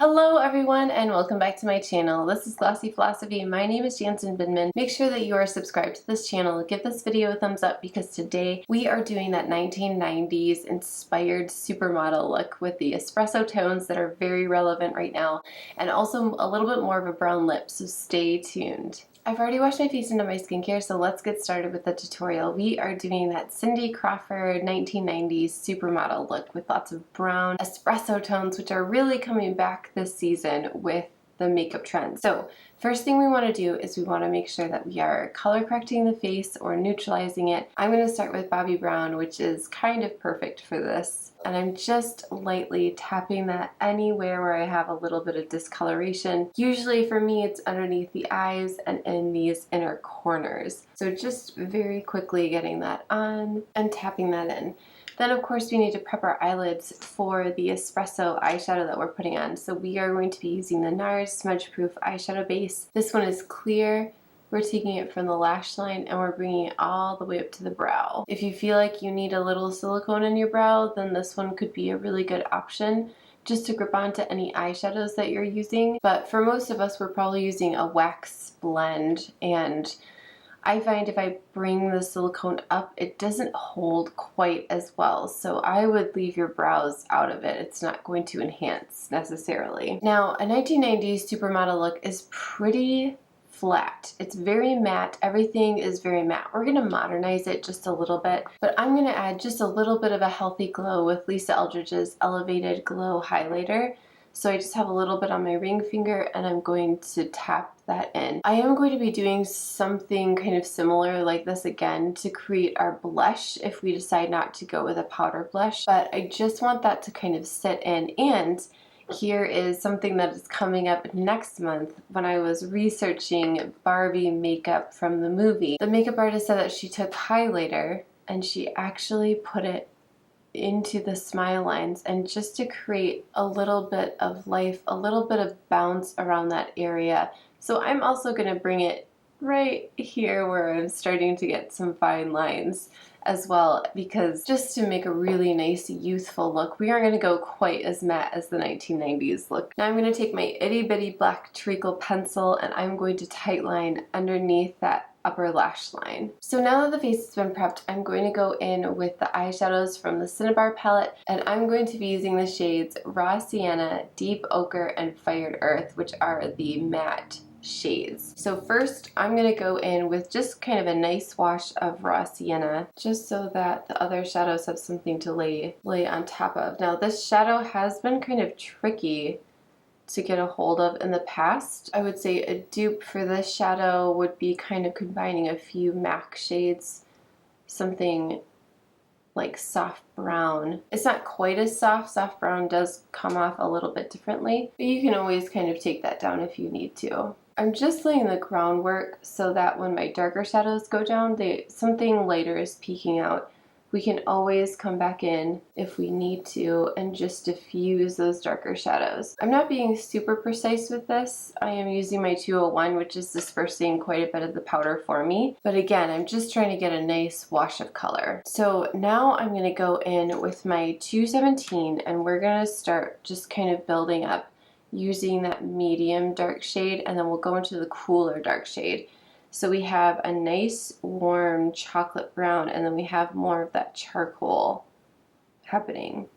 Hello everyone and welcome back to my channel. This is Glossy Philosophy. My name is Jansen Bindman. Make sure that you are subscribed to this channel. Give this video a thumbs up because today we are doing that 1990s inspired supermodel look with the espresso tones that are very relevant right now and also a little bit more of a brown lip, so stay tuned. I've already washed my face into my skincare, so let's get started with the tutorial. We are doing that Cindy Crawford 1990s supermodel look with lots of brown espresso tones, which are really coming back this season with the makeup trend. So first thing we want to do is we want to make sure that we are color correcting the face or neutralizing it. I'm going to start with Bobbi Brown, which is kind of perfect for this. And I'm just lightly tapping that anywhere where I have a little bit of discoloration. Usually for me it's underneath the eyes and in these inner corners. So just very quickly getting that on and tapping that in. Then of course we need to prep our eyelids for the Espresso eyeshadow that we're putting on. So we are going to be using the NARS Smudge Proof eyeshadow base. This one is clear. We're taking it from the lash line and we're bringing it all the way up to the brow. If you feel like you need a little silicone in your brow, then this one could be a really good option just to grip onto any eyeshadows that you're using. But for most of us, we're probably using a wax blend, and I find if I bring the silicone up, it doesn't hold quite as well. So I would leave your brows out of it. It's not going to enhance necessarily. Now, a 1990s supermodel look is pretty flat. It's very matte. Everything is very matte. We're going to modernize it just a little bit, but I'm going to add just a little bit of a healthy glow with Lisa Eldridge's Elevated Glow Highlighter. So I just have a little bit on my ring finger and I'm going to tap that in. I am going to be doing something kind of similar like this again to create our blush if we decide not to go with a powder blush, but I just want that to kind of sit in. And here is something that is coming up next month. When I was researching Barbie makeup from the movie, the makeup artist said that she took highlighter and she actually put it into the smile lines, and just to create a little bit of life, a little bit of bounce around that area. So I'm also going to bring it right here where I'm starting to get some fine lines as well, because just to make a really nice youthful look, we aren't going to go quite as matte as the 1990s look. Now I'm going to take my itty bitty black treacle pencil and I'm going to tightline underneath that upper lash line. So now that the face has been prepped, I'm going to go in with the eyeshadows from the Cinnabar palette, and I'm going to be using the shades Raw Sienna, Deep Ochre, and Fired Earth, which are the matte shades. So first I'm going to go in with just kind of a nice wash of Raw Sienna, just so that the other shadows have something to lay on top of. Now this shadow has been kind of tricky to get a hold of in the past. I would say a dupe for this shadow would be kind of combining a few MAC shades, something like soft brown. It's not quite as soft. Soft brown does come off a little bit differently, but you can always kind of take that down if you need to. I'm just laying the groundwork so that when my darker shadows go down, something lighter is peeking out. We can always come back in if we need to and just diffuse those darker shadows. I'm not being super precise with this. I am using my 201, which is dispersing quite a bit of the powder for me. But again, I'm just trying to get a nice wash of color. So now I'm going to go in with my 217 and we're going to start just kind of building up using that medium dark shade, and then we'll go into the cooler dark shade. So we have a nice warm chocolate brown and then we have more of that charcoal happening.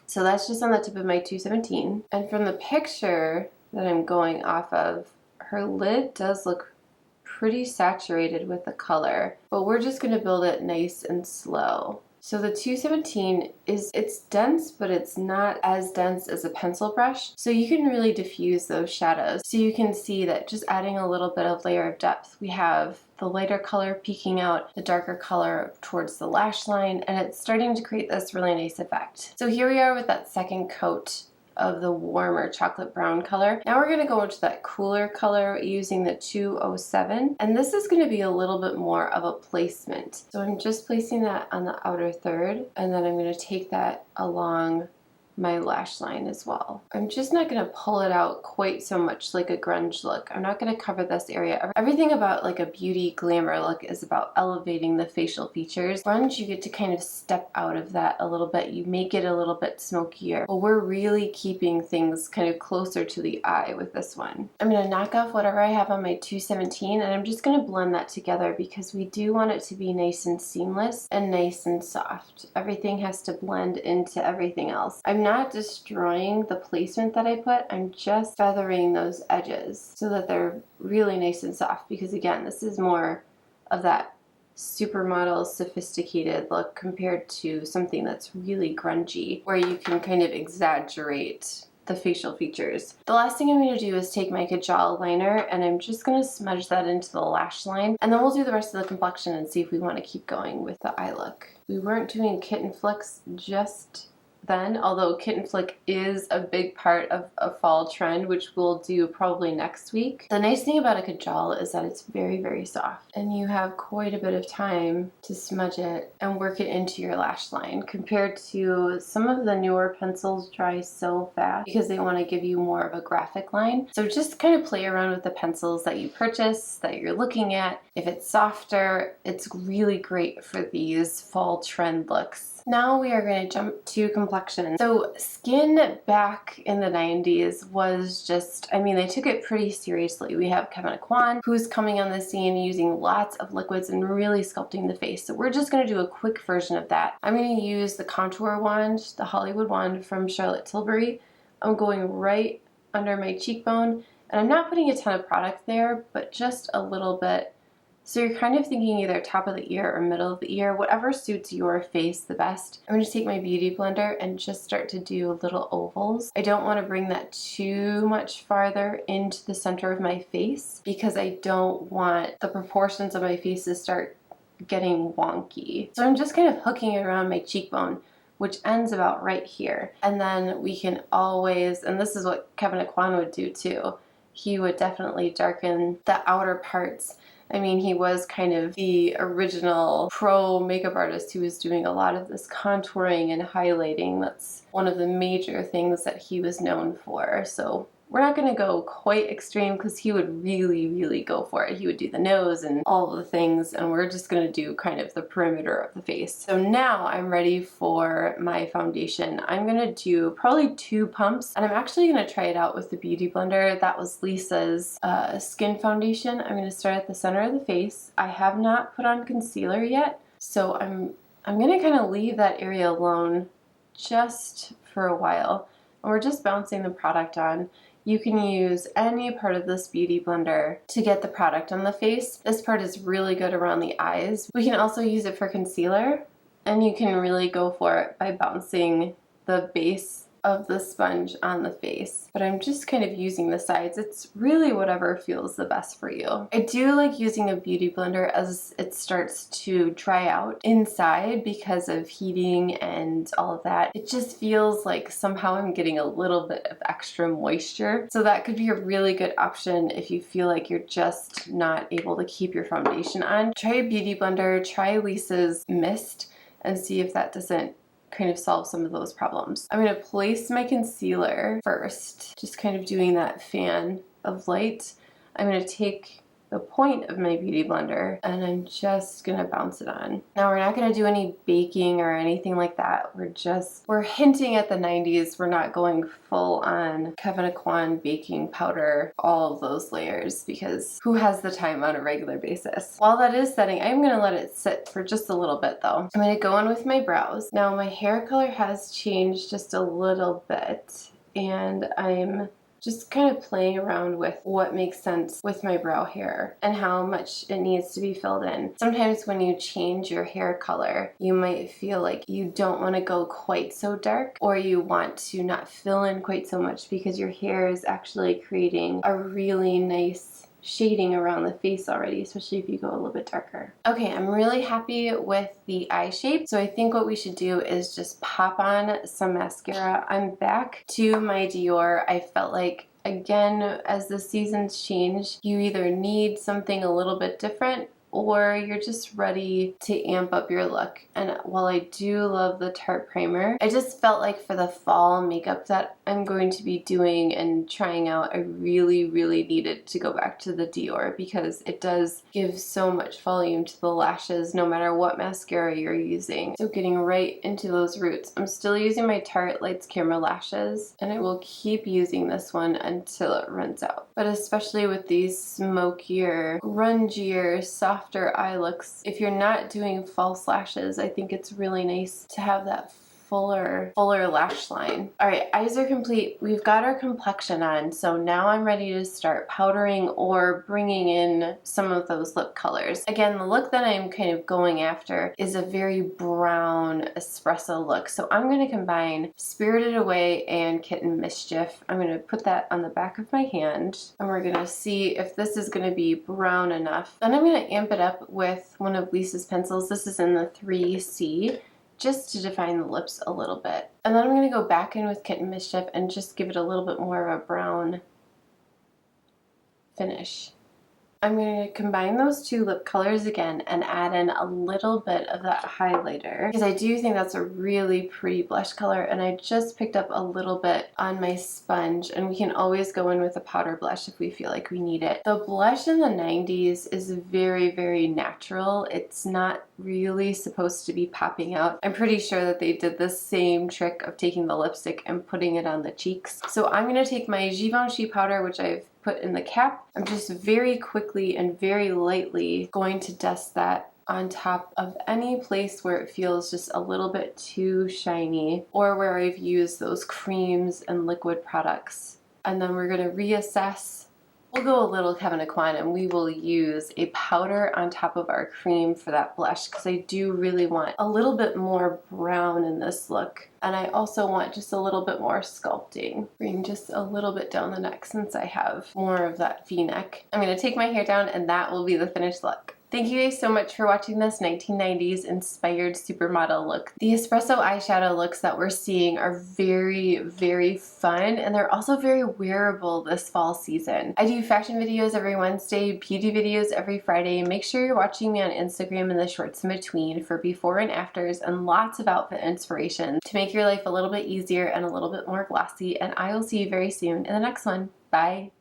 So that's just on the tip of my 217. And from the picture that I'm going off of, her lid does look pretty saturated with the color, but we're just going to build it nice and slow. So the 217 it's dense, but it's not as dense as a pencil brush. So you can really diffuse those shadows. So you can see that just adding a little bit of layer of depth, we have the lighter color peeking out, the darker color towards the lash line, and it's starting to create this really nice effect. So here we are with that second coat of the warmer chocolate brown color. Now we're going to go into that cooler color using the 207, and this is going to be a little bit more of a placement. So I'm just placing that on the outer third, and then I'm going to take that along my lash line as well. I'm just not going to pull it out quite so much like a grunge look. I'm not going to cover this area. Everything about like a beauty glamour look is about elevating the facial features. Grunge, you get to kind of step out of that a little bit. You make it a little bit smokier. But we're really keeping things kind of closer to the eye with this one. I'm going to knock off whatever I have on my 217 and I'm just going to blend that together because we do want it to be nice and seamless and nice and soft. Everything has to blend into everything else. I'm not destroying the placement that I put, I'm just feathering those edges so that they're really nice and soft because again, this is more of that supermodel sophisticated look compared to something that's really grungy where you can kind of exaggerate the facial features. The last thing I'm going to do is take my Kajal liner and I'm just going to smudge that into the lash line and then we'll do the rest of the complexion and see if we want to keep going with the eye look. We weren't doing kitten flicks just then, although kitten flick is a big part of a fall trend, which we'll do probably next week. The nice thing about a Kajal is that it's very, very soft and you have quite a bit of time to smudge it and work it into your lash line compared to some of the newer pencils dry so fast because they want to give you more of a graphic line. So just kind of play around with the pencils that you purchase, that you're looking at. If it's softer, it's really great for these fall trend looks. Now we are going to jump to complexion. So skin back in the 90s was just, I mean, they took it pretty seriously. We have Kevin Aquan, who's coming on the scene using lots of liquids and really sculpting the face. So we're just going to do a quick version of that. I'm going to use the contour wand, the Hollywood wand from Charlotte Tilbury. I'm going right under my cheekbone, and I'm not putting a ton of product there, but just a little bit. So you're kind of thinking either top of the ear or middle of the ear, whatever suits your face the best. I'm going to take my beauty blender and just start to do little ovals. I don't want to bring that too much farther into the center of my face because I don't want the proportions of my face to start getting wonky. So I'm just kind of hooking it around my cheekbone, which ends about right here. And then we can always, and this is what Kevin Aquan would do too, he would definitely darken the outer parts. I mean, he was kind of the original pro makeup artist who was doing a lot of this contouring and highlighting. That's one of the major things that he was known for. So we're not going to go quite extreme because he would really, really go for it. He would do the nose and all of the things, and we're just going to do kind of the perimeter of the face. So now I'm ready for my foundation. I'm going to do probably 2 pumps, and I'm actually going to try it out with the Beauty Blender. That was Lisa's skin foundation. I'm going to start at the center of the face. I have not put on concealer yet, so I'm going to kind of leave that area alone just for a while. And we're just bouncing the product on. You can use any part of this Beauty Blender to get the product on the face. This part is really good around the eyes. We can also use it for concealer, and you can really go for it by bouncing the base of the sponge on the face. But I'm just kind of using the sides. It's really whatever feels the best for you. I do like using a Beauty Blender as it starts to dry out inside because of heating and all of that. It just feels like somehow I'm getting a little bit of extra moisture. So that could be a really good option if you feel like you're just not able to keep your foundation on. Try a Beauty Blender, try Lisa's Mist, and see if that doesn't kind of solve some of those problems. I'm going to place my concealer first, just kind of doing that fan of light. I'm going to take the point of my Beauty Blender and I'm just going to bounce it on. Now we're not going to do any baking or anything like that. We're hinting at the 90s. We're not going full on Kevin Aquan baking powder, all of those layers, because who has the time on a regular basis? While that is setting, I'm going to let it sit for just a little bit though. I'm going to go in with my brows. Now my hair color has changed just a little bit and I'm just kind of playing around with what makes sense with my brow hair and how much it needs to be filled in. Sometimes when you change your hair color, you might feel like you don't want to go quite so dark, or you want to not fill in quite so much because your hair is actually creating a really nice shading around the face already, especially if you go a little bit darker. Okay, I'm really happy with the eye shape, so I think what we should do is just pop on some mascara. I'm back to my Dior. I felt like, again, as the seasons change, you either need something a little bit different or you're just ready to amp up your look. And while I do love the Tarte primer, I just felt like for the fall makeup that I'm going to be doing and trying out, I really needed to go back to the DIOR because it does give so much volume to the lashes no matter what mascara you're using. So getting right into those roots. I'm still using my Tarte Lights Camera lashes, and I will keep using this one until it runs out. But especially with these smokier, grungier, softer eye looks, if you're not doing false lashes, I think it's really nice to have that fuller lash line. All right, eyes are complete. We've got our complexion on, so now I'm ready to start powdering or bringing in some of those lip colors. Again, the look that I'm kind of going after is a very brown espresso look, so I'm going to combine Spirited Away and Kitten Mischief. I'm going to put that on the back of my hand, and we're going to see if this is going to be brown enough. Then I'm going to amp it up with one of Lisa's pencils. This is in the 3C. Just to define the lips a little bit. And then I'm going to go back in with Kitten Mischief and just give it a little bit more of a brown finish. I'm going to combine those two lip colors again and add in a little bit of that highlighter because I do think that's a really pretty blush color, and I just picked up a little bit on my sponge, and we can always go in with a powder blush if we feel like we need it. The blush in the 90s is very natural. It's not really supposed to be popping out. I'm pretty sure that they did the same trick of taking the lipstick and putting it on the cheeks. So I'm going to take my Givenchy powder, which I've put in the cap. I'm just very quickly and very lightly going to dust that on top of any place where it feels just a little bit too shiny or where I've used those creams and liquid products. And then we're going to reassess. We'll go a little Kevin Aquan and we will use a powder on top of our cream for that blush because I do really want a little bit more brown in this look. And I also want just a little bit more sculpting. Bring just a little bit down the neck since I have more of that V-neck. I'm going to take my hair down and that will be the finished look. Thank you guys so much for watching this 1990s inspired supermodel look. The espresso eyeshadow looks that we're seeing are very fun, and they're also very wearable this fall season. I do fashion videos every Wednesday, beauty videos every Friday. Make sure you're watching me on Instagram and the shorts in between for before and afters and lots of outfit inspiration to make your life a little bit easier and a little bit more glossy, and I will see you very soon in the next one. Bye!